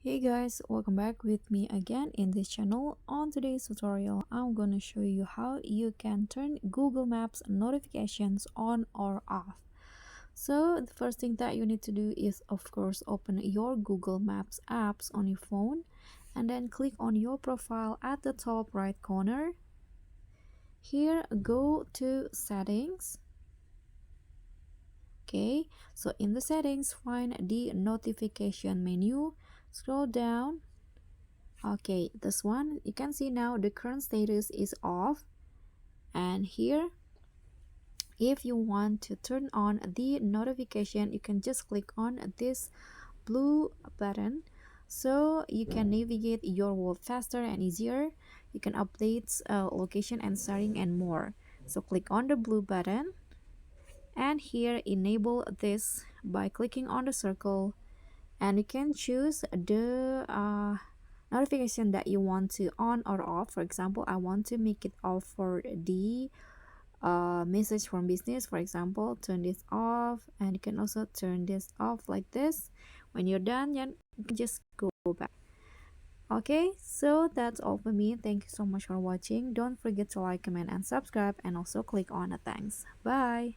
Hey guys, welcome back with me again in this channel. On today's tutorial, I'm gonna show you how you can turn Google Maps notifications on or off. So the first thing that you need to do is of course open your Google Maps apps on your phone and then click on your profile at the top right corner. Here go to settings. Okay, so in the settings find the notification menu, scroll down. Okay, this one you can see now the current status is off, and here if you want to turn on the notification you can just click on this blue button so you can navigate your world faster and easier. You can update location and setting and more. So click on the blue button and here enable this by clicking on the circle, and you can choose the notification that you want to on or off. For example, I want to make it off for the message from business. For example, turn this off, and you can also turn this off like this. When you're done, you can just go back. Okay, so that's all for me. Thank you so much for watching. Don't forget to like, comment, and subscribe, and also click on the thanks. Bye.